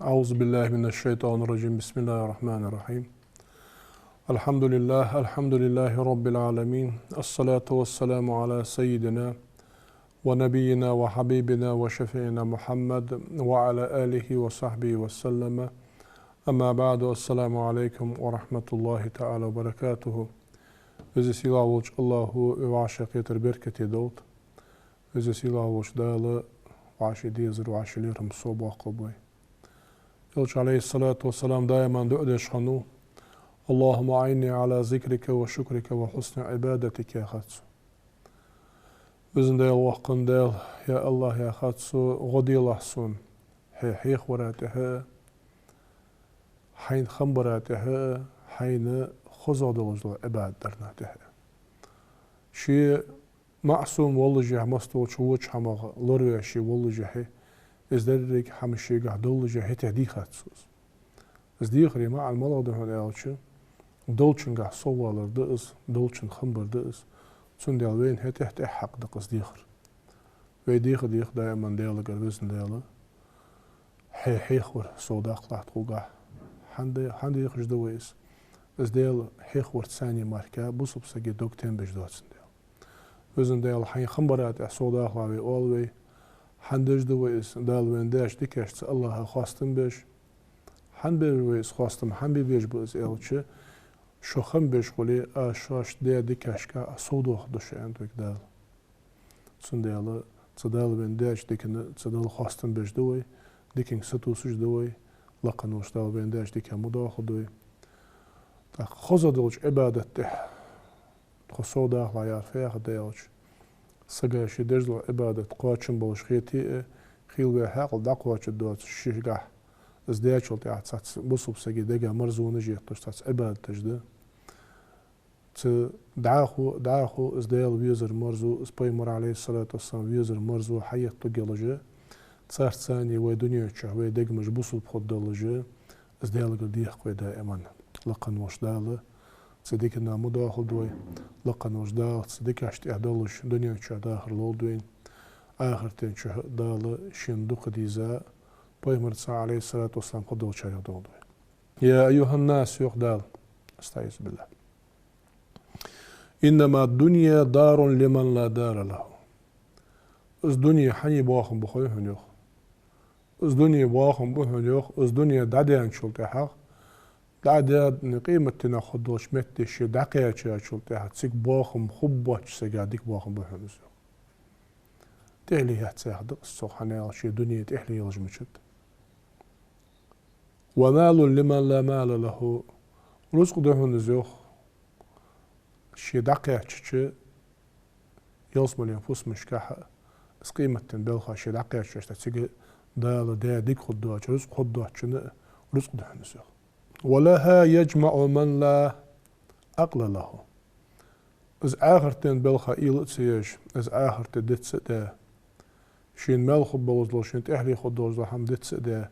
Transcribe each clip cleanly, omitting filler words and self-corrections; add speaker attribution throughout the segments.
Speaker 1: أعوذ بالله من الشيطان الرجيم بسم الله الرحمن الرحيم الحمد لله رب العالمين الصلاة والسلام على سيدنا ونبينا وحبيبنا وشفيعنا محمد وعلى آله وصحبه وسلم أما بعد السلام عليكم ورحمة الله تعالى وبركاته Vezi silavuç Allahu ve aşaketir berketi dolt. Vezi silavuç dağlı vaşi dizir vaşilirim sobah kılbay. Elçi aleyhissalatu vesselam daima dödeş hanu. Allahümme a'inni ala zikrike ve şükrike ve husni ibadetike ya khatsu. Vizin deyal vaqın deyal ya Allah ya khatsu godilahsun. Heyh varatiha. Hayn khambaratiha. Hayn خزادلجل عباد درناته. شيء معصوم والله جه مستوى شوش حماق لروي شيء والله جه إزدرك حمشي قاعدول جه تهديخ هاتسوس. إزديخري مع المرض هون أوتشو دولشن قاع صوالر دقس دولشن خمبر دقس تون ديالوين هته حق دقس ديخر. ويديخ دائما دياله قربزن دياله. حيخور صوداق لحت قوقع. حندي يخرج دويس. از دیل حیخ ورد ثانی مارکه بوسب سگی دکتر بجداتن دیل. وزن دیل حین خمرات اصودا خواهی آلوی حندش دویس دیل ونداش دیکشت الله خواستم بش حن بیرویس خواستم حن بیش باز ایلچه شخم بش خلی آشاش دیکش که اصودا خداش اندوک دیل. سن دیل صدال ونداش دیکنه صدال خواستم بش دوی دیکن ستوسش دوی لقنوش دیل ونداش دیکه مداخل دوی. خزادلج عبادته خصودا لا يعرفها ديالج سجاش يدرج عبادة قاتشن بولش خيتي خيل حق دقواتش دوت شيغا ازدياچول تاعت بوسوب سجي دغا مرزونه جيتش تاع عبادة تجد ت داخو ازديال ويزر مرزو اسباي مر عليه الصلاه والسلام ويزر مرزو حيات تجلجه صار ثاني ودنيا تشا ودغ مش بوسوب خدلجه ازديال قديخ دائما لقن وشداله صديقنا مداخل دوي لقن وشدال صديق عشت اهدالش دنيا شو داخل لولدوين آخر تين شو دال شندوق ديزا بيمر عليه الصلاة والسلام قدول شارع دولدوين يا أيها الناس يقدال استعيذ بالله إنما الدنيا دار لمن لا دار له از دنيا حني باخم بخوي هنيوخ از دنيا باخم بهنيوخ از دنيا داديان شلت حق دعداد نقيمة تناخدوش متش دقيقة شاشول تحت سيك باخم خبوش سجادك باخم بهنزو تهلي هتساعد الصحناء شي دنيا تهلي يلجمشت ومال لمن لا مال له رزق دهنزوخ شي دقيقة شي يلصم الانفس مشكحة اس قيمة تنبلخا شي دقيقة شاشتا سيك دال ديك خدوش رزق خدوش رزق دهنزوخ ولها يجمع من لا أقل له. از آخر تن بلخا إيل تسيش از آخر تدت سده شين ملخ بلوزلو شين تحلي خدوزلو هم دت سده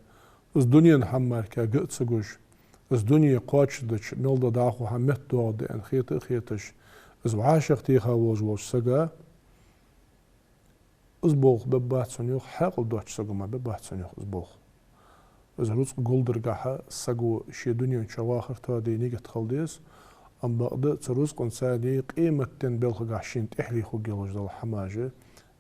Speaker 1: از دنيا نحمر كا قط سجوش از دنيا قاتش دش ملدا داخو هم مت دوغ دين خيتش از وعاشق تيخا ووزلوش سجا از بولخ ببات سنيوخ حاقل دوش سجو ما ببات سنيوخ از بولخ از رزق قلدرقها سجو شي دنيا شواخر تادي نيجت خلديس أم بقدر ترزق إنساني قيمة تنبلخ قاشين تحلي خو جلوج دل حماجة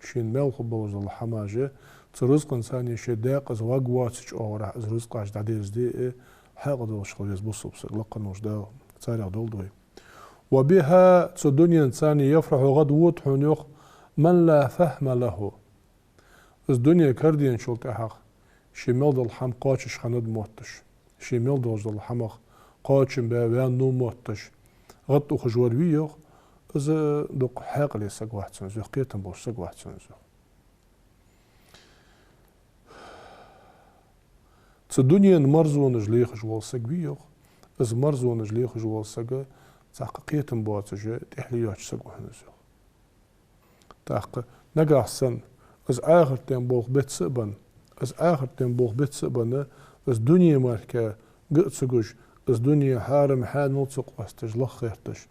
Speaker 1: شين ملخ بلوج دل حماجة ترزق إنساني شي داق از واقواتش أورا از رزق عش داديز دي حاق دلش خلديس بصوب سق لقنوش دل تاريخ دول دوي وبها تدنيا إنساني يفرح غد وطحنيخ من لا فهم له از دنيا كردين شلت حق شمال دل حم قاتش خند موتش شمال دل حمق قاتشن بيان نو موتش غط خجور ويوخ از دق حق لي سقوات سنزو قيتن بوش سقوات سنزو تدنيا مرزون جليخ جوال سقويوخ از مرزون جليخ جوال سقا تاق قيتن بواتش تحليوش سقوه نزو تاق نقع سن از آخر تين بوخ بيت سبن از آخر تين بوخ بيت سبنا از دنيا ماركا قد سقوش از دنيا حارم حانل تقواستش لخيرتش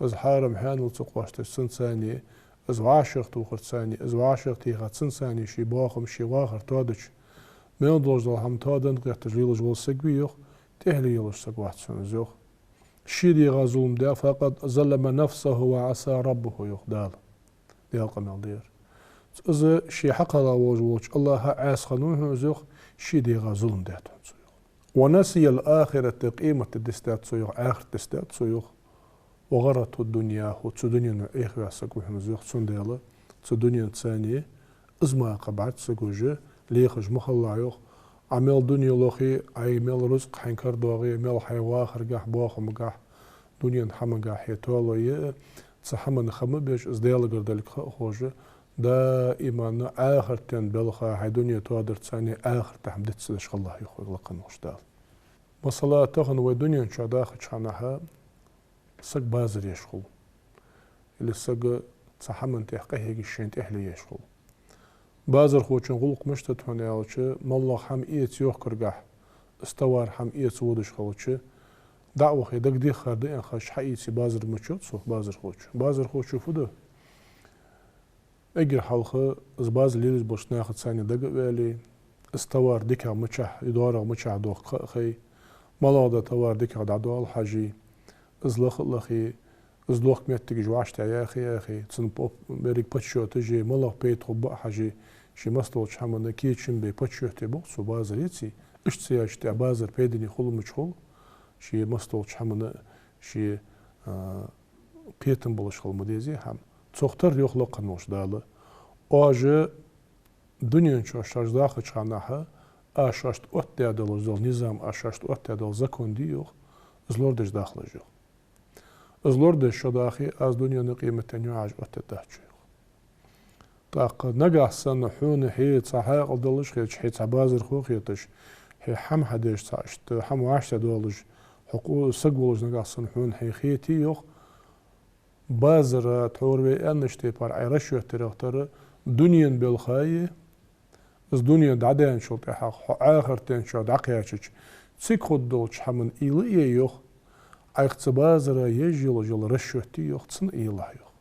Speaker 1: از حارم حانل تقواستش سن ثانية از عاشق تو خرساني از عاشق تي غتسن ساني شي باخم شي واخر تادش من دوز هم تادن قيت جيلج والسقبيخ تهلي يلش سقوات سنزوخ شيدي غازوم دا فقط ظلم نفسه وعسى ربه يخدال ديال قمال دير إذا شي حق الله وجوج الله عاس خنوه زوخ شيدي غازوم دا تنسوخ ونسي الآخرة قيمة الدستات سيوخ آخر دستات سيوخ وغرت الدنيا وتدنيا إخوة سقوه زوخ تسنديلا تدنيا ثانية إزما قبعت سقوجه ليخج مخلايوخ عمل دنيا لوخي عمل رزق حنكر دوغي مل حيوا خرجح باخ مجح دنيا حمجح يتولى تصحمن خم بيش ازديال قردلك خوجه دائما آخر تن بلخا هاي دنيا توادر ثاني آخر تحمدت سدش الله يخوي لقن وشدال مصلا تغن ودنيا شو داخل شانها سق بازر يشغل اللي سق تصحمن تحقيه الشين تحلي يشغل بازر خوچن غلق مشتت هنالچه مالله هم ایت یوخ کرگاه استوار هم ایت ودش خوچه دعوه خیدک دی خرده این خش حییتی بازر مچود سو بازر خوچ فوده اگر حلقه از باز لیلیز باش ناخد ثاني دقه ولی استوار ديكا مچه اداره مچه دوخ خي مالاده توار ديكا دعوال حاجي از لخي از لوخ ميتك جواش يا اخي تسن بوب بريك باتشو تجي مالله بيت خب حاجي شي مستولش همونه كيچن بي باتشوتي بو سو بازريتي اشتياشتي بازر بيدني خلو مچخول شي مستولش همونه شي بيتن بولش خل مديزي هم تسوختر يوخلو قنوش داله اوجه دنيا چوشاج داخل چانها اشاشت اوت دادل زول نظام اشاشت اوت دادل زكون ديوخ زلوردش داخل جو زلوردش شو داخل از دنيا قيمتن يعاج اوت داچو طاق نجح سنة حون هي صحاق دلش خيش هي تعبازر خو خيتش هي حم حدش تعشت حم وعشت دولج حقوق سقولج نجح سنة حون هي خيتي يخ بازر تور بي انشتي بار عيرشو ترى دنيا بالخاية از دنيا دعدين شو تحق آخر تين شو دعقياتش تسيك خد دولج حمن إيلي يخ عيقت بازر يجيل جل رشو تي يخ تسن إيلا يخ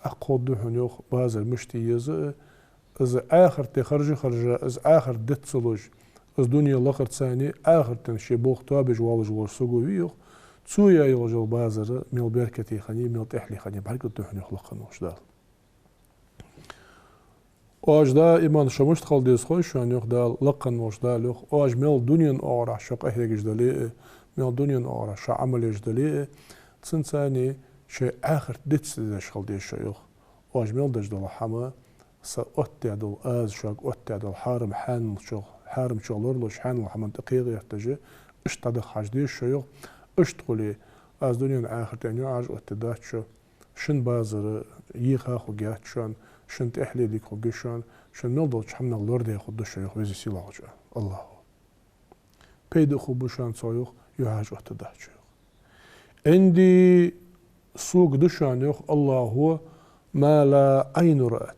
Speaker 1: أقود هنيوخ بازر مشتي يزا إز آخر تخرج إز آخر دتسلوج إز دنيا لقر ثاني آخر تنشي بوخ تابج والج ورسوغو ويوخ تسويا يلجل بازر ميل بركتي خاني ميل تحلي خاني بركت هنيوخ لقنوش دال اوج دا إيمان شمشت خال ديز خوش هنيوخ دال لقنوش دالوخ اوج ميل دنيا أورا شاق أهليج دالي ميل دنيا أورا شا عمليج دالي تسن ثاني شيء آخر دتس داش خل ديش شيوخ واجمل داش دل حما سأوت دل آز شاق أوت دل حارم حارم شغلور لوش حان وحمن دقيقة يحتاج اشتاد حاج ديش شيوخ اشتغلي از دنيا آخر تاني عاج أوت داش شو شن بازر يخا خوجات شان شن تحلي ديك خوجشان شن ملدل حمنا اللورد ياخد دش شيوخ وزي سيلاج الله بيد خوبشان صيوخ يعاج أوت داش شيوخ عندي سوق دشان يخ الله هو ما لا عين رأت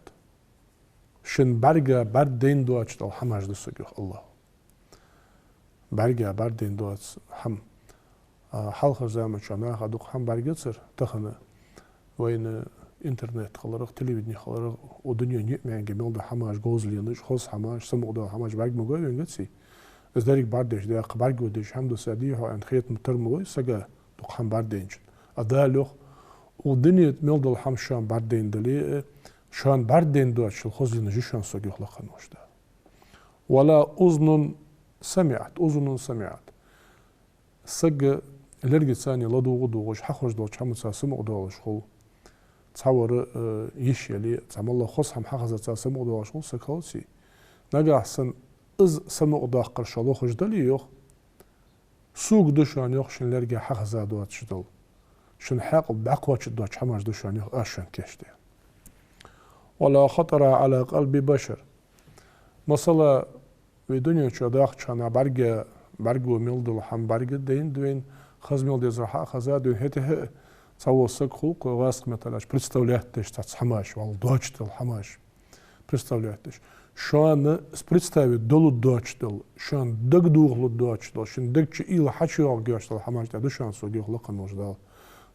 Speaker 1: شن برجع بردين دواتش دل حماش دسوق يخ الله برجع بردين دواتش حم حلقة زمان شنا خدوق حم برجع صر تخنه وين إنترنت خلرق تلفزيون خلرق ودنيا نيم جميل ده حماش جوزلينش خاص حماش سمو ده حماش برج مجوي ينقصي إذا دارك بردش ده برج ودش حمد سعديه عن خيط مترموي سجى دوق حم بردينش أدالوخ ودنيا ملدل حم شان بردين دلي شان بردين دواتش الخزلين جيشان سوق يخلقن وشدا ولا أذن سمعت سج لرجع ثاني لدو غدو وش حخرج دوتش حمد ساسمو دوالش خو تصور يشيلي تعمل الله خص هم حخزت ساسمو دوالش خو سكالسي نجا أحسن إز سمو داخ قرشالو خش دلي يخ سوق دشان يخشن لرجع حخزة دواتش دل شن حاق بعقوة دوتش حماش دشان يخ أشان كشتي ولا خطر على قلب بشر مثلا في دنيا شو داخل شان برجو ميلدل حم برجو دين دوين خزميل ديزرحا خزا دوين هته تصور سكخوق واسق مثلاش представляешь تاع حماش ولا دوتش تاع حماش представляешь شان представить долу دوتش دل شان دق دوغلو دوتش دل شان دقش إلى حشي أو جاش تاع حماش تاع دشان سو جيخ لقن وجدال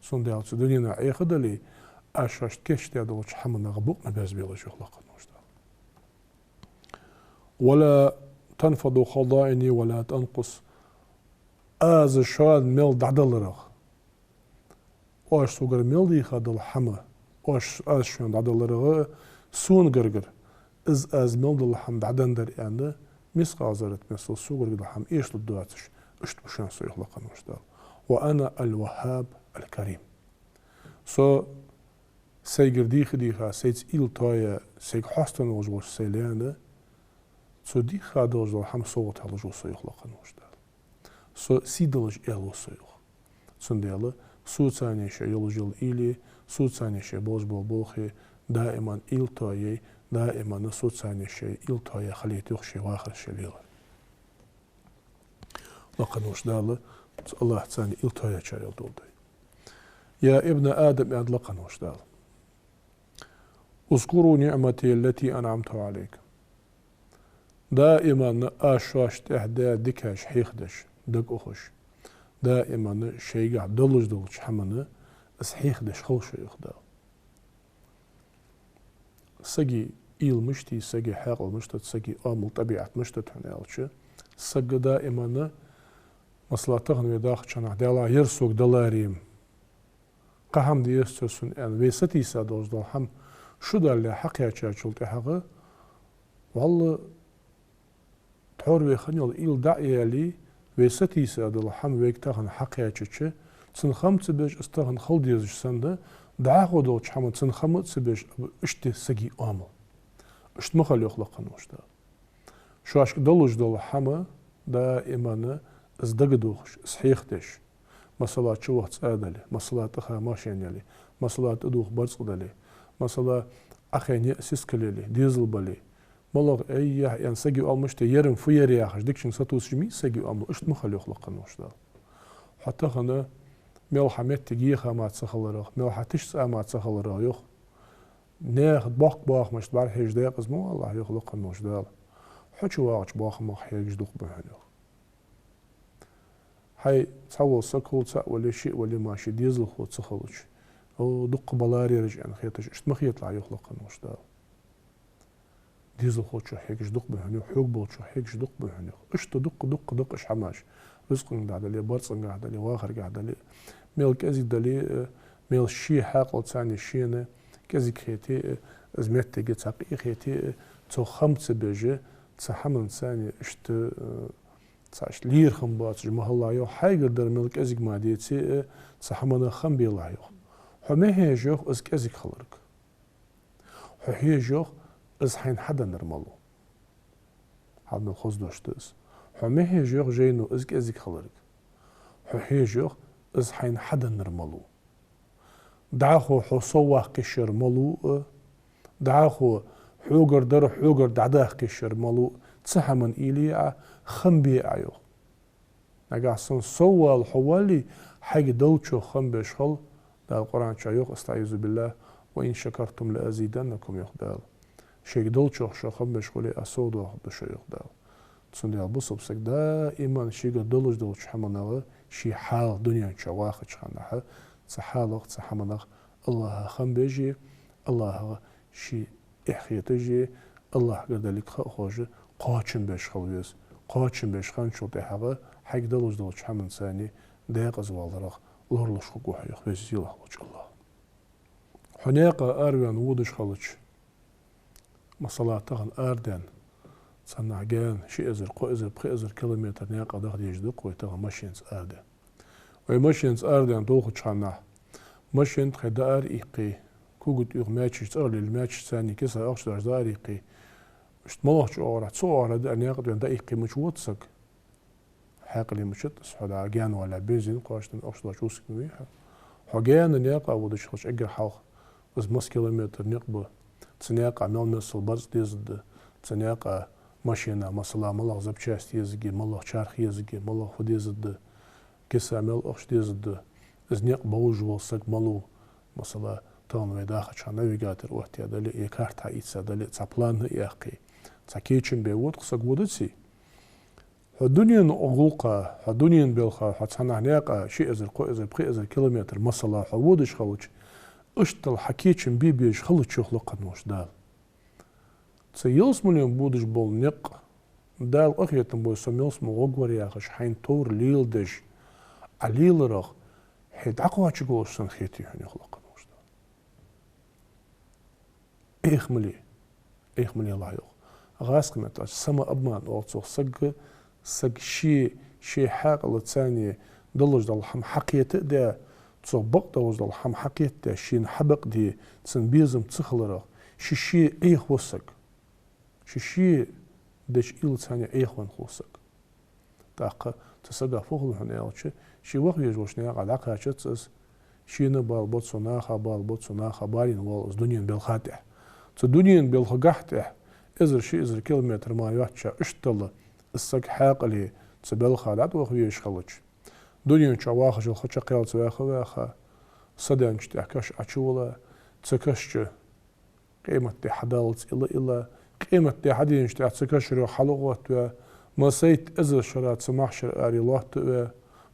Speaker 1: سون ديال دنيا أي خدلي أشاش كيش تيادوش حمنا غبوق مباز بيلوش يخلق نوشتا ولا تنفض خضائني ولا تنقص آز شاد ميل دعدل رغ واش سوغر ميل دي خادل حما واش آز شوان دعدل رغ سون غرغر از ميل دل حم دعدن در يعني ميس غازرت مثل سوغر دل حم إيش للدواتش إشت بشان سو يخلق نوشتا وأنا الوهاب الكريم سو سيجر ديخا سيتس إل تايا سيج حاستن وجوش سيلانه سو ديخا دوجو حم صوت هلجو سو يخلق نوشتا سو سيدلج إلو سو يخ سنديلا سو تاني شي يلجل إلي سو تاني شي بوز بوخي دائما إل تايا دائما سو تاني شي إل تايا خليت يخشي واخر شي ليغر لقنوش داله الله تاني إل تايا شايل دولدي يا ابن آدم أد لقنوش داله اذكروا نعمتي التي أنعمت عليك دائما آشاش تهدا دكاش حيخدش دق أخش دائما شيء دلج دلج حمنا حيخدش خوش يخدا سجي إيل مشتي سجي حاقل مشتت سجي آمل طبيعة مشتت هنالش سجي دائما مصلاتهن وداخل شنع دالا يرسوك دلاريم قهم ديسترسون أن ويستي سادوز دل هم شو دل حقيا تشارشلت حقا والله تحور ويخنيل إيل دعيا لي ويستي سادل هم ويكتاهن حقيا تشارش تنخم تبج استاهن خلديز سنده دعاقو دول تشحم تنخم تبج اشتي سجي آمل اشت مخل يخلق نوشتا شو عشق دلوش دول حما دائما ازدقدوخش صحيختش مسألة شو وقت آدلي مسألة أخا ماشين يلي مسألة أدوخ برزق دلي مسألة أخي نيأسيس كليلي ديزل بالي مالغ أي يعني سجي أمشت يرم في رياحش ديكشن ساتوس جمي سجي أمل اشت مخل يخلق نوشتا حتى خنا ميل حميت تجيخا ما تسخلره ميل حتش ما تسخلره يخ ناخ باخ مش بعرف هيج داق اسمه الله يخلق النوشتا حشو واقش باخ ما حيج دوق بهنو هاي تصور سكول ولا شيء ولا ماشي ديزل خو تسخلش او دق بلاري رجع خيطش اشت مخ يطلع يخلق النوشتا ديزل خو شو حيج دوق بهنو حوق بول شو حيج دوق بهنو اشت دق اش حماش رزق قاعد لي برص قاعد لي واخر قاعد لي ميل كازي دلي ميل شي حاقل ثاني شينه كازي خيتي ازمت تجي تقي خيتي تو خمس بيجي تحمل ثاني اشت تاش لير خمبات جمهلا يو حاجه در ميل كازي ما ديتي تحمل خم بيلا يو حما هي جوخ از كازي خلرك هي جوخ از حين حدا نرملو هذا الخوز دوشتس حما هي جوخ جينو از كازي خلرك هي جوخ از حين حدا نرملو دعاخو حصوه قشر ملو دعاخو حوغر در حوغر دعداه قشر ملو تسحمن إليا خنبي عيو نقاسن سوى الحوالي حق دلچو خنبي شخل دا القرآن شايوخ استعيذ بالله وإن شكرتم لأزيدنكم يخدال شيء دلچو خنبي شخلي أسودو دشو يخدال تسندي البصب سك دائما شيء دلج دلچ حمناغ شي حال دنيا شواخ شخنها تحالق تحمناغ الله خنبيجي الله شي إحيتجي الله قدلك خوجه قاچن بيش خلويز قاچن بيش خان شو تحقه حق دلج دلج حمن ثاني داق زوالرق لورلش خو حيخ بيز الله وجه الله حنيقه أروان ودش خلج مصلاتهن أردن صنعجان شي ازر قو ازر بخي ازر كيلومتر نيقه داخل يجدق ويتغى ماشينز أردن وماشينز أردن دوخ تشحنه ماشين تخدار إيقي كوجد يوم ماتش تقول الماتش ثاني كسر أخشر دار إيقي مش ملاش أورا تصور ده أن ياخد ده إيقي مش واتسق حاق اللي مشت صحدا عجان ولا بيزين قاشتن أخشر شو سكميها حجان أن يقع ودش خش أجر حاق بس مس كيلومتر نقبه تنيقع مال مسل برز ديزد تنيقع ماشينا مثلا ملاح زبشاست يزجي ملاح شارخ يزجي ملاح خديزد كسر مال أخش ديزد ازنيق بوج وسق مالو مثلا تون ويداخل شان نافيجاتور وقتها دلي يكارت عيسى دلي تبلان ياقي تكيتشن بيود قصق ودتسي الدنيا أغلقة الدنيا بالخا حتصنع نياقة شيء ازر قو ازر بقي ازر كيلومتر مثلا حودش خوش اشتل حكيتشن بيبيش خلط شوخ لقن وش دال تسيلس مليون بودش بول نق دال أخيتن بو سميلس مغوغور ياخش حين تور ليل دش عليل رخ حيد عقوا تشقوش سن خيتي حين يخلق وش دال إيخ ملي الله يوخ غاسق متاش سما أبمان وغتصوخ سق شي حاق لتساني دلج دل حم حقيت ده تصبق دوز دل حم حقيت ده شين حبق دي تسن بيزم تسخلره شي ايخ وسق شي دش إل تساني ايخ ون خوسق تاق تسقى فوق هنا يالش شي وقت يجوش نيا قد عقاشتس شي نبال بوتسوناخا بوتسوناخا بالين والز دنيا بالخاتح تدنيا بالخقحته ازر كيلومتر ما يوحشا اشتل السق حاق لي تسبل خالات وخيش خلج دنيا شواخ جو خشا قيل تواخا صدان تحكش اشولا تسكش قيمة حدالت إلا قيمة حدين تسكش رو حلوة ما سيت ازر شرات سماح شر اريلات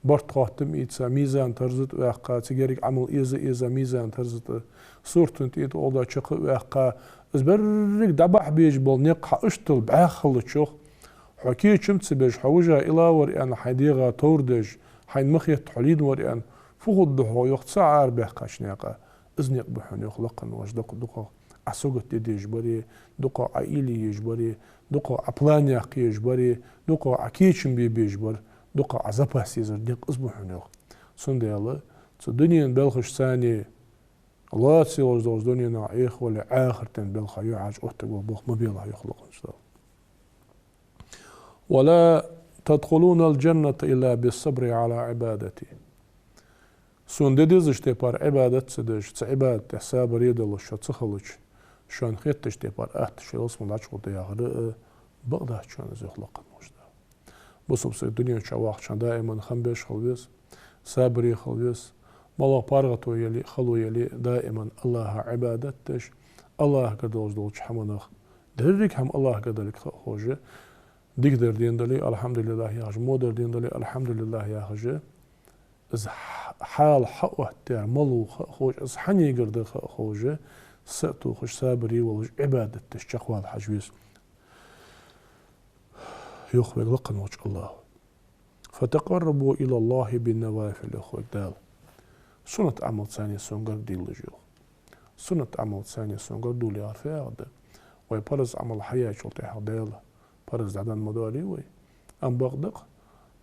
Speaker 1: برت خاتم إيتسا ميزان ترزت وقا تجارك عمل إيزا ميزان ترزت صورة إيت أولا شق وقا ازبرك دبح بيج بولنيق حاشتل بعخل تشوخ حكي شمت بيج حوجها إلى وريان حديغا توردج حين مخيت حليد وريان فوق دحو يوخت سعر بحقاش نيقا ازنيق بحن يخلقن واش دقا عسوقت دي يجبري دقا عائلي يجبري دقا عبلانيق يجبري دقا عكيشن بيجبر دقا عزبه سيزر ديق ازبحن يوخ سنديالا دنيا بلخش ثاني الله تسيلوز دوز دنيا نعيخ ولا آخر تن بلخا يعاج أهتقوا بوخ مبيلها يخلق إن شاء الله ولا تدخلون الجنة إلا بالصبر على عبادتي سون ديديز تبار عبادة سدج عبادة صبر يدل شو تخلج شون خيتش تبار شو اسمه لا شو تياغر بغدا شون يخلق مجدا بصوب الدنيا شواخ شان دائما خنبش خلويس صبر خلويس والله بارغتو يلي خلو يلي دائما الله عبادتش الله قدوش دولش حمناخ درك هم الله قدلك خوجه ديقدر دين دلي الحمد لله يا حاج مودر دين دلي الحمد لله يا حاج از حال حقه تاع ملو خوج از حني قرد خوجه سأتو خوش صابري ولج عبادتش شقوال حجويس يخبر لقن وجه الله فتقربوا إلى الله بالنوافل أخوك دال سنة عمل ثانية سونغر ديل جو سنة عمل ثانية سونغر دولي عارفة هذا وي برز عمل حياة شلتي حديل برز دعدان مداري وي أم بغدق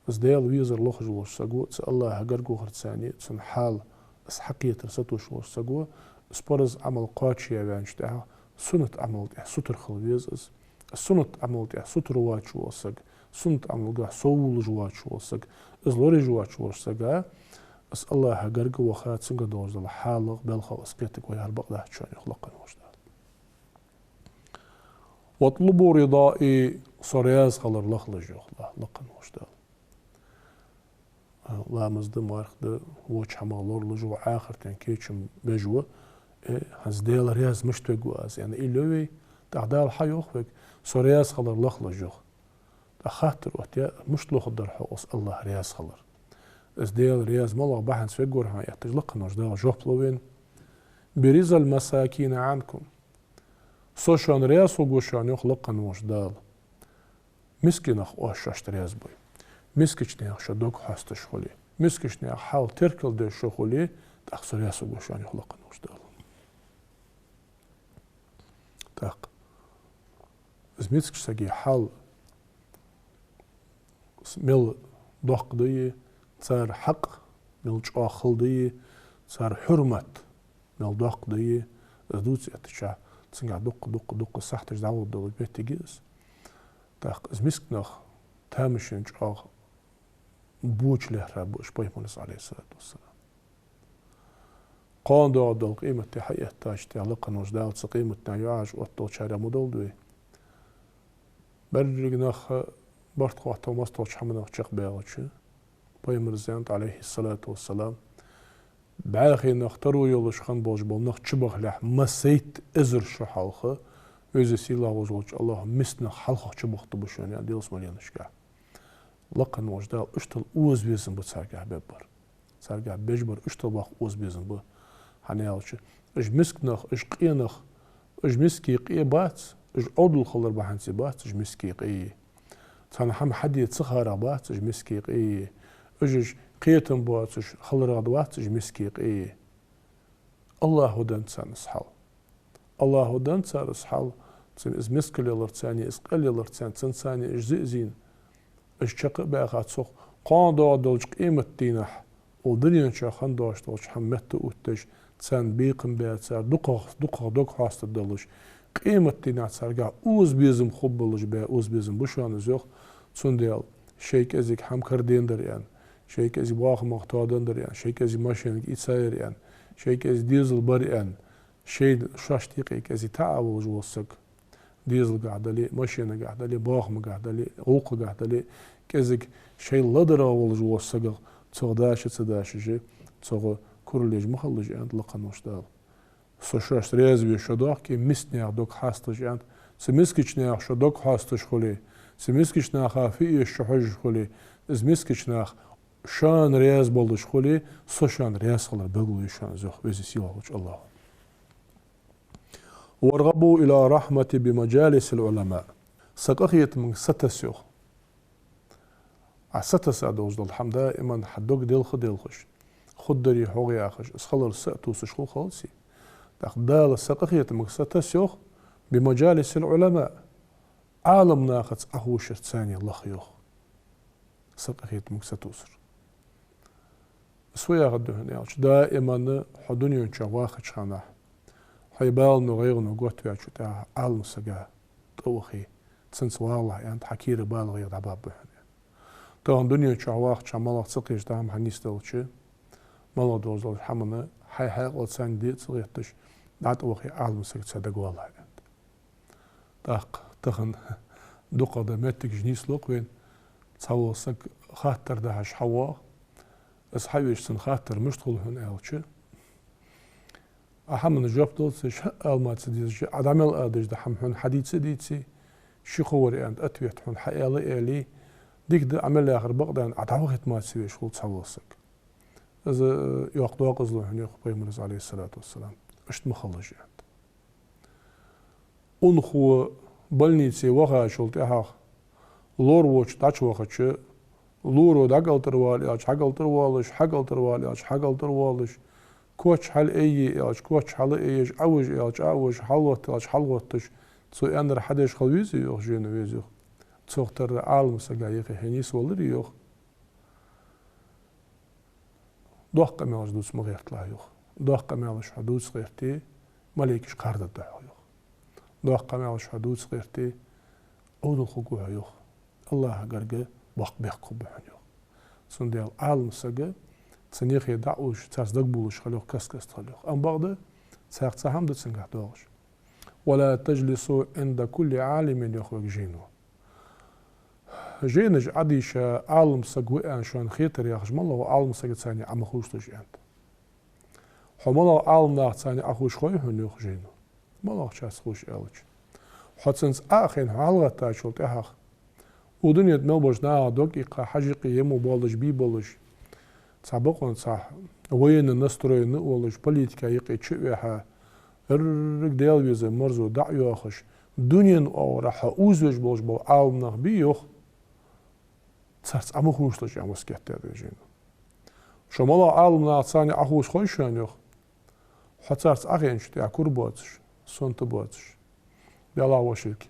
Speaker 1: از ديل ويزر لوخ جلوش ساقو تس الله هقرقو خرد ثانية تسن حال اس حقية رسطو شلوش ساقو اس برز عمل قاتشي يبانشتها سنة عمل تح ستر خلويز اس سنة عمل تح ستر واتشو وساق سنة عمل قح سول جواتشو وساق از لوري جواتشو وساقا بس الله هقرق وخات سنقا دوز الله حالق بلخا واسقيتك ويهر بقدا شان يخلقن وجدا واطلبوا رضائي صرياز خلر لخلج يخلا لقن وجدا لا مزد مارخد وچ حما لور لجو آخر تن كيچم بجوا هز ديل رياز مش تقواز يعني إلوي تعدال حيوخ بك صرياز خلر لخلج يخ خاطر وقتها مش لخدر حقوس الله رياز خلر از ديل رياز مالله بحن سفقور ها يحتجلق نجدال جوبلوين بريز المساكين عنكم سوشان رياز وقوشان يخلق نجدال مسكين اخ اوشاشت رياز بوي مسكيشني اخ شدوك حاستش خولي مسكيشني اخ حال تركل دي شو خولي تاخ رياز وقوشان يخلق نجدال تاق از مسكيش ساقي حال ميل دوق دي صار حق ملج آخل دي صار حرمة مل دق دي دوتس اتشا تسنع دق صحتش دعوة دول بيت جيس تاق از مسك نخ تامشنج آخ بوش له رب شبيه مونس عليه الصلاة والسلام قان دول قيمة تحية تاج تعلق نوجدال قيمة نياج وطول شارع مدول دوي برج نخ برت قوة مستوش حمنا شق بيغتش Peygamberimiz aleyhissalatu vesselam bağın naqtaru yoluş xan bolj bolnaq çıbaqlah masayt ezir şu halqı özü silah ozulç Allah misna halqa çıbaqtı bu şön yani diyoruz malyanışka laqan wajda üçtel uz bezin bu sargah bebbar sargah bejbar üçtel baq uz bezin bu حنيالش إج مسكنخ إج قينخ إج مسكي قي بات إج أودل خلر بحنسي بات إج مسكي قي تانا حم حد يتسخر بات إج مسكي قي إج قيتم بات إج خلر بات إج مسكي قي الله هدن تسان إسحال الله هدن تسان إسحال تسان إز مسكل يلرتساني إز قل يلرتسان تسان ثاني إج زئزين إج شق باقات سوق قان دو دولج قيمة دينح ودنيا شاخن دوش دولج حمت أوتج تسان بيقم بيت سار دقق حاست دولج قيمة دينح سارجع أوز بيزم خبلج بيا أوز بيزم بشان زوخ تسنديل شيك أزيك حم كردين دريان شيك أزي واخ مقتادن دريان شيك أزي ماشين إتساير يعني شيك أزي ديزل بريان شيء شاش تيقيك أزي تعاوج وصق ديزل قاعدة لي ماشينة قاعدة لي باخم قاعدة لي غوق قاعدة لي كزك شيء لدرا ولج وصق تصداش جي تصغ كورليج مخلج عند لقنوش دال سوشاش ريزبي شدوخ كي مسنيا دوك حاستج عند سمسكيشنيا شدوك حاستج خولي سمسكيشنا خافي الشحج خولي زمسكيشنا شان رياز بولدش خولي سوشان رياز خلر بقول شان زوخ وزي سيلوش الله وارغبوا إلى رحمة بمجالس العلماء سقخيت من ستسيوخ ستس أدوز الحمد دائما حدوك ديلخش خدري حوغي أخش اسخلر سأتوس شخو خالصي دال سقخيت من ستسيوخ بمجالس العلماء عالم ناخذ أهوش الثاني الله يوخ سقخيت من ستوسر سويا غدو هنيالش دائما حدوني واخد شانه حيبال نغير نقوت وياتشو تاع عالم سقا توخي تسنس والله يعني حكير بالغ يد عباب بحني طبعا دنيا شعواخ شمالك سقيش دام حنيستلشي مالا دوز الحمنا حي حيقل سان ديت صغيرتش دعت وخي عالم سقا تصدق والله يعني داق تخن دوقا دمتك جنيس لوقوين تصور سق خاطر دهش حوا اس حيوش سن خاطر مشتغل هنا الشي أحمد جاب دولتش المات ديش عدمل أدش ده حمحون حديث ديتسي شخوري عند أتويت حون حيالي إلي ديك ده عمل آخر بقدان عدوخت ما تسوي شغل تصوصك إذا يوقدوا قزلو هني خبيم رز عليه الصلاة والسلام أشت مخلص عند أنخو بلنيتسي وخا شلت إحاخ لور وش تاش وخاتش لورو دقل تروالي أش حقل تروالش حقل تروالي أش حقل تروالش كوتش حل أي إيش كوتش حل إيش عوج إيش عوج حلوت إيش حلوتش تسو أندر حدش خلويزي يوخ جينو ويزيوخ تسوختر عالم سجايق هنيس ولري يوخ دوخ قميلش دوس مغيرت لا يوخ دوخ قميلش حدوس غيرتي مليكش قارد الدعوة يوخ دوخ قميلش حدوس غيرتي أودو خقوها يوخ الله قرقه باق بيقو بحن يوخ سنديال عالم سجا تسنيخي دعوش تصدق بولش خلوخ كسكس خلوخ أم بعد ساهم دتسنجح دوغش ولا تجلسوا عند كل عالم يخرج جينو جينج عديش عالم سجوئان شون خيتر يخش مالله عالم سجد ثاني عم خوش تجيان حمالله عالم ناخ ثاني أخوش خوي هنيخ جينو مالله شاس خوش إلش حتسنس آخين حلقة تاشولت إحاخ ودنيا ملبوش نا دقيقة حاجقي يمو بالش بي بالش سابقون صح وين النستروي نقولش بوليتيكا يقي تشويها الرق ديال ويزا مرزو دعيو أخش دنيا أو راح أوزوش بولش بو عالم ناخ بيوخ تسارت أمو خوشتش أمو سكت هذا جينو شمالا عالم ناخ ثاني أخوش خوشان يوخ حتسارت أخين شتي أكور بواتش سنت بواتش بيلا وشيك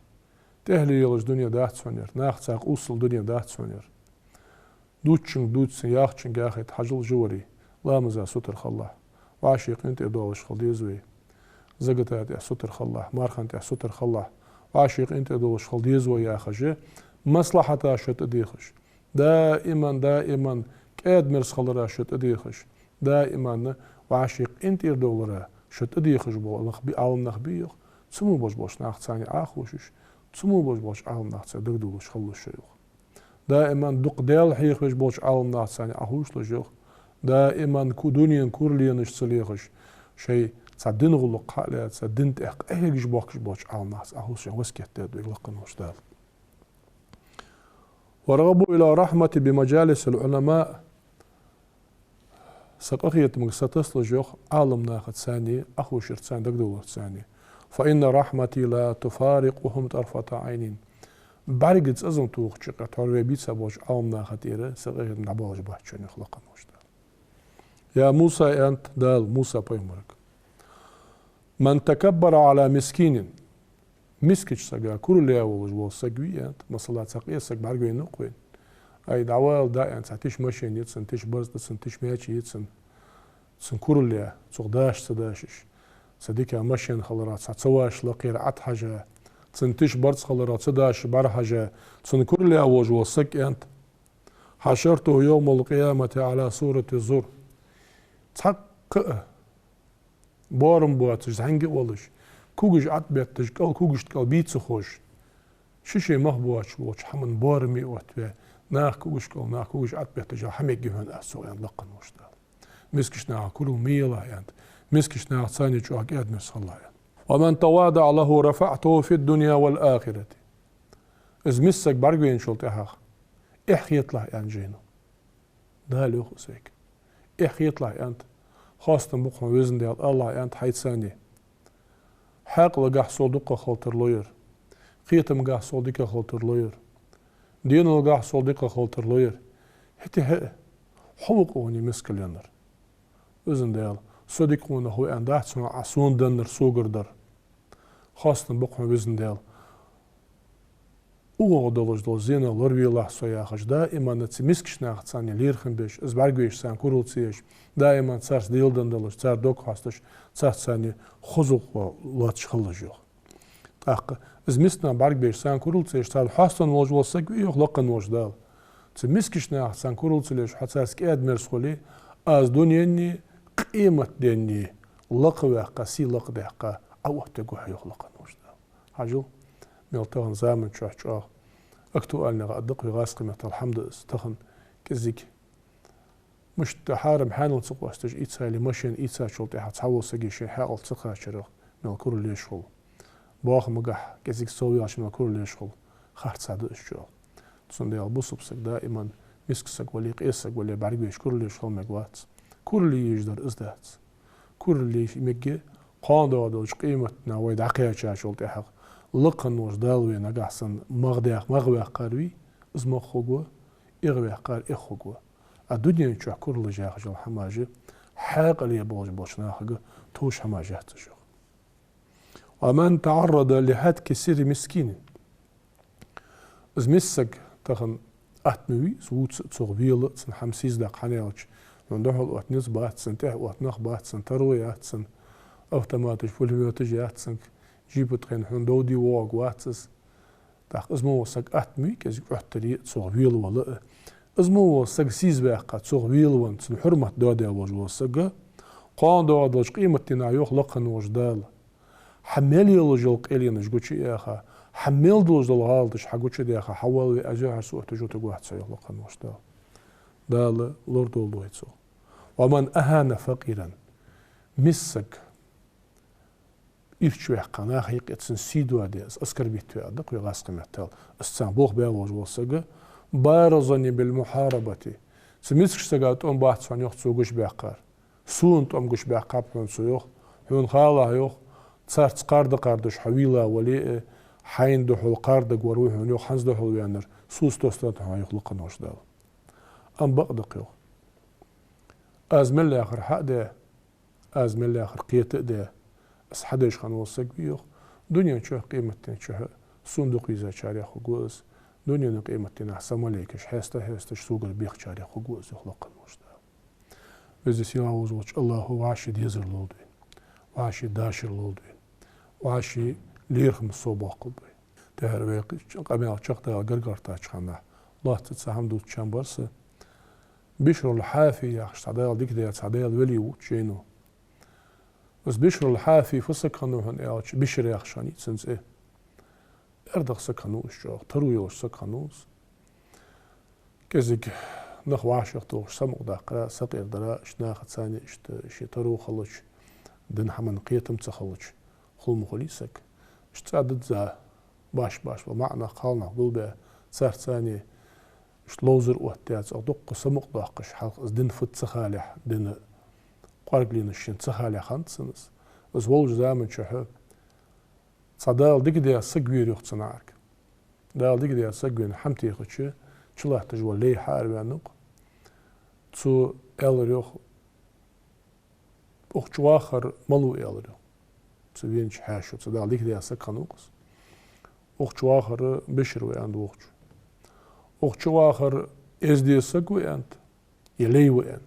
Speaker 1: تهلي يلش دنيا داخت سونير ناخ تساق أوصل دنيا داخت سونير دوتشن دوتسن ياخشن جاخت حجل جوري لا مزا ستر خلاه وعاشق انت ادولش خلديزوي زقتات يا ستر خلاه مارخنت يا ستر خلاه وعاشق انت ادولش خلديزوي يا خجه مصلحة شت اديخش دائما كاد مرس خلرا شت اديخش دائما وعاشق انت ادولرا شت اديخش بو نخبي عالم نخبيخ تسمو boş ناخ ثاني اخوشش تسمو boş عالم ناخ دغدولش خلوش شيوخ دائما دق ديال حيخ باش بوش عالم ناخ ثاني اخوش لجوخ دائما كودونيان كورليانش صليخش شيء صدن غلق حالات صدنت ايش باكش بوش عالم ناخ اخوش وسكت دو يلقنوش دال ورغبوا الى رحمة بمجالس العلماء سقطيت مقصتص لجوخ عالم ناخد ثاني أخو شرطان دقدور ثاني فإن رحمتي لا تفارق وهم طرفة عينين بعرقت أزم توخ شقة تروي بيت سبوش عالم ناخد إيره سقطيت نعبوش بحشون يخلق المجتمع يا موسى أنت دال موسى بيمرك من تكبر على مسكين مسكش سقا كل اللي أول جوال سقوي أنت مصلات سقية سق بعرقوا ينقوين أي دعوال دا أنت هتيش ماشين يتسن تيش برز تسن تيش ماشي يتسن تسن كل اللي تقداش تداشش صديقي ماشين خلرات ساتسواش لقير عت حاجة تسن تيش برز خلرات تداش بار حاجة تسن كل اللي أول جوال سق أنت حشرته يوم القيامة على صورة الزر تحقق بارم بواتش زنجي ولش كوجش عتبت تجقال كوجش تقال بيت خوش شيء مهبواتش واتش حمن بارمي واتبه ناخ كوجش قال ناخ كوجش عتبت تجا حمي جهان أسوء يعني لقن وشتال مسكش ناخ كله ميلا يعني مسكش ناخ ثاني شو أكيد مسخلا يعني ومن تواضع له رفعته في الدنيا والآخرة إذ مسك برجوين شلت أخ إحكي يطلع يعني جينو ده اللي يخصك إحكي يطلع أنت خاصة بقى وزن ديال الله أنت حيث ثاني حق لقاح صدقة خاطر لوير قيتم قاح صدقة خاطر لوير دين لقاح صدقة خاطر لوير هتي هي حوق وني مسكل ينر وزن ديال صدقون هو أن داحت سمع عسون دنر سوغر در خاصة بقى وزن ديال دولج دول زينة لوربي الله سوياخش دائما نتسي مسكش ناخد ثانية ليرخن بيش ازبارقويش سان كورولتسيش دائما تسارس ديلدن دولج تسار دوك خاستش تسارس ثانية خزوق لاتش خلجوخ تاق از مسنا بارق بيش سان كورولتسيش تسار حاستن وج وصق يوخ لقن وج دال تسي مسكش ناخد سان كورولتسيش حتسارس كياد مرسخولي از دنياني قيمة ديني لقوة قاسي لقدهقا أو تقوح يوخ لقن وج دال حاجو ميلتون زامن شوح اكتو ألنا غادق غاس قيمة الحمد استخن كزيك مش تحارم حانل تسقو استج إيتسا اللي ماشين إيتسا شلطي حتحول سجي شي حاقل تسقا شرق من الكل اللي يشغل باخ مقح كزيك سوي عشان من الكل اللي يشغل خارت سعد الشغل تصن ديال بوصب سك دائما مسك سك ولي قيس سك ولي بعرقيش كل اللي يشغل مقوات كل اللي يجدر ازدهت كل اللي يمجي قاندو دوش قيمتنا ويد عقيا شلطي حق لقن وش دالوي نجحسن مغوي قاروي اسمه خوجو إغوي قار إخوجو الدنيا نشوف كل جاهج الحماجة حاق اللي يبوج بوشنا حاجة توش حماجة تشوف ومن تعرض لهاد كسير مسكين إذ مسك تخن أتموي سوت صغبيل سن حمسيز دق حنيوش من دحول واتنس بات سنته واتنخ بات سنتروي أتسن أوتوماتيش فوليوتيجي أتسن جيبت خين هندودي واق واتس تاخ اسمه وسق أتمي كزي أحتري صغبيل ولا اسمه وسق سيز بقى صغبيل وان سن حرمة دادي وج وسق قان داد وج قيمتنا يوخ لقن وجدال حمل يلجل قيلين جوتشي يا أخا حمل دلج دل غالدش حقوتشي يا أخا حوالي أجار سوء تجوت واحد سيوخ لقن وجدال دال لورد ولويتسو ومن أهان فقيرا مسك إيرتشوه قناة حقيقة سيدو أديس أسكر بيتوه أدق ويغاس قيمتال السان بوخ بيالوج وصقه بارزني بالمحاربة سميسكش ساقات أم باحت سان يوخ تسوقش بيقار سون تأمقش بيقار بحون سيوخ حون خالة يوخ تسار تقارد قاردش حويلة ولي حين دحول قاردق وروح يوخ حنز دحول ويانر سوس توستات ها يوخ لقن وش دال أم بقدق يوخ أزمن اللي آخر حق ده أزمن اللي آخر قيت ده بس حداش خان وصق بيوخ دنيا نشوه قيمتنا نشوه صندوق إذا شاري أخو جوز دنيا قيمتنا سماليكش حيستش سوق البيخ شاري أخو جوز يخلق المجتمع إذا سيلاوز وش الله وعاشي ديزر لولدين وعاشي داشر لولدين وعاشي ليرخم الصوبة قلبي تهر قبل شقة الجرجر تاجخنا الله تتسهم دوت شامبرس بشر الحافي يخش تعديل ديك ديال تعديل ولي وتشينو بس بشر الحافي فسكنو هن إيش بشر يخشاني سنس إيه أردخ سكنوش شو ترويوش سكنوس كذلك نخ وعشق توش سمق دقرا سقير درا شناخت ثاني شي ترو خلش دن حمن قيتم تخلش خل مخليسك اشتعدد ذا باش ومعنى قالنا قلبه صار ثاني شلوزر وقتات أو دق سمق دقش حلق دن فت سخالح دن قارقلين الشين تسهل خانتسنس از ولج زامن شحو صدال ديك دي سقوير يخ تصنعك دال ديك دي سقوين حمتي يخشي تشلح تجوا لي حارب عنق تو ال يخ اخر ملو ال يخ تبينش حاشو صدال ديك دي سقنوقس اخر بشر وعند اخر ازدي سقوي انت يلي وين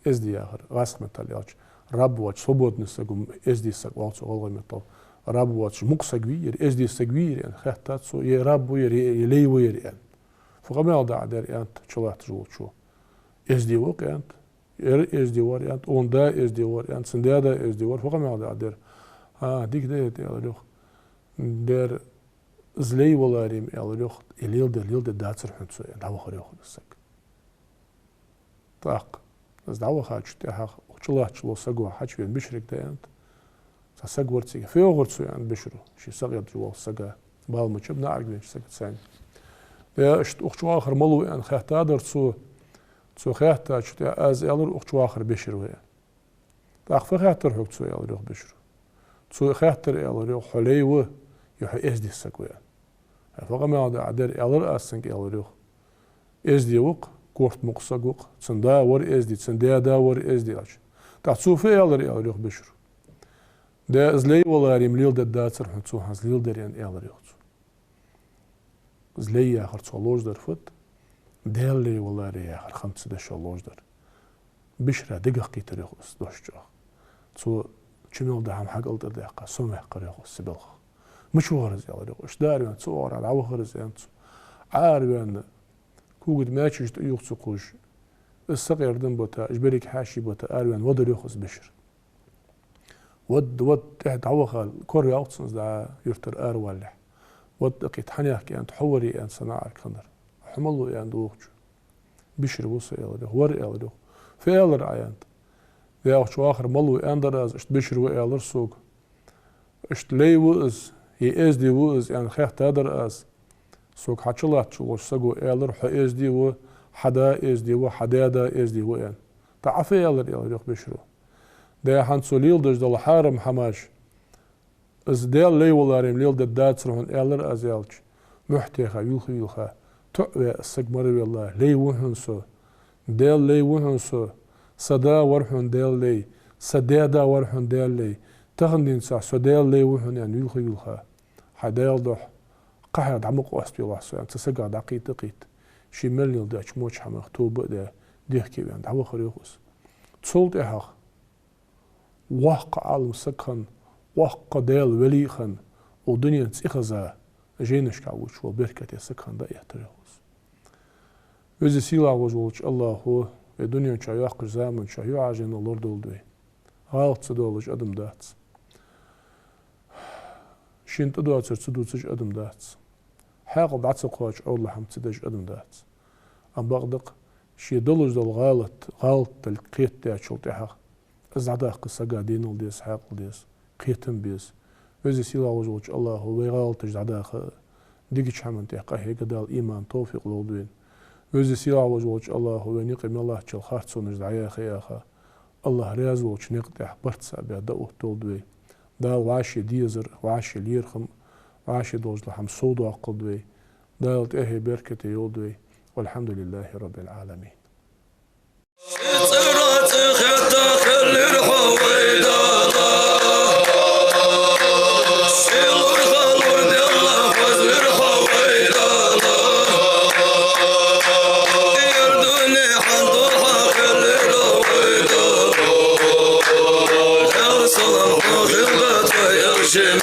Speaker 1: ازدي اخر غاس متالياش رب واتش свободный сагум ازدي سقوالش والله متال رب واتش مقسقوي ازدي سقوي يعني خاتاتسو يا رب يلي وير يعني فقام دا دار انت چلات جول شو ازدي وق انت ازدي ور انت اوندا ازدي ور انت سندادا ازدي ور فقام دا دار ديك دي يالوخ دار زلي والاريم يالوخ اليل داتر حنسو يعني هو خريخ السق طاق از دعوة خاطش تاعها وشلاه سقوا حاج بين بشرك ده انت سقوا ورتسي في ورتسو يعني بشرو شي صغير جوا سقا بالمش بنعرف بين سقت ثاني يا اشت اخشوا اخر ملو يعني خاطر درسو سو خاطر شتا از يالر اخشوا اخر بشرو يعني طاق في خاطر حكتسو يالر بشرو سو خاطر يالر حليوه يحي ازدي سقوا يعني فقام هذا عدر يالر اسنك يالر ازدي وق كورت مقصقوق تسندا ور ازدي تسندا دا ور ازدي اش تعصوفي يالر يخ بشر دا زلي والله مليل داتر حنسو حز ليل دريان يالر يخ زلي اخر صلوج در فت دالي والله يا اخر خمس ده شلوج در بشرا دقيقه تاريخ دوشجو تو چميل ده هم حق الدر دقه سمح قريخ سبلخ مشوار يالر يخ داريان صور على وخرز انت عاربان كوجد ماشيش يوخ قوش الصغير دم بوتا اجبرك حاشي بوتا اروان ودر يخص بشر ود تحت عوخال كوري اوتسنز دا يرتر والح ود دقيت حنياك يعني تحوري يعني صناعة كندر حملو يعني دوخش بشر وصي يالده ور يالده في يالر عيانت ذا اخشو اخر ملو اندر از اشت بشر ويالر سوق اشت لي وز هي ازدي وز يعني خيخ تادر از سوق حچلات چلوش سقو يالر ح ازدي و حدا ازدي و حدادا ازدي و يعني تعرف يالر يخ بشرو ده حنسوليل دج دل حارم حماش از ديال لي ولاريم ليل داتسرون يالر ازيالچ محتيخا يلخا تعوى السقمر والله لي وهنسو ديال لي وهنسو صدا ورحن ديال لي سدادا ورحن ديال لي تغندين سا سديال لي وهن يعني يلخا حدايل دوح قاعد عمق واسبي واسو يعني تسقى دقيت شي مليل داش موش حمخ توب ده ديحكي يعني دعوة خريخوس تصولت احق وحق عالم سكن وحق ديال وليخن ودنيا تسيخزا جينش كعوش وبركة سكن دا يحتريخوس وزي سيلا وزولش الله هو الدنيا شا يحقر زامن شا يعجن الله دولدوي غالط صدولش ادم دات شين تدواتر تدوتش ادم دات حاق دعت قواش الله هم تدج ادم دات ام بغدق شي دلج دل غالط القيت دا شلتها ازعدا قصة قاعدين ولديس حاق ولديس قيتم بيس وزي سيلا وزولش الله هو غالط ازعدا ديكش حمن تحقه قدال ايمان توفيق لولدوين وزي سيلا وزولش الله هو نقيم الله تشل خارتسون ازدعيا خياخا الله ريازولش نقطع برتسا بيدا تولدوي دا واشي ديزر واشي ليرخم واشي دوز لحم صودو أقلدوي دالت اهي بركة يولدوي والحمد لله رب العالمين
Speaker 2: Jim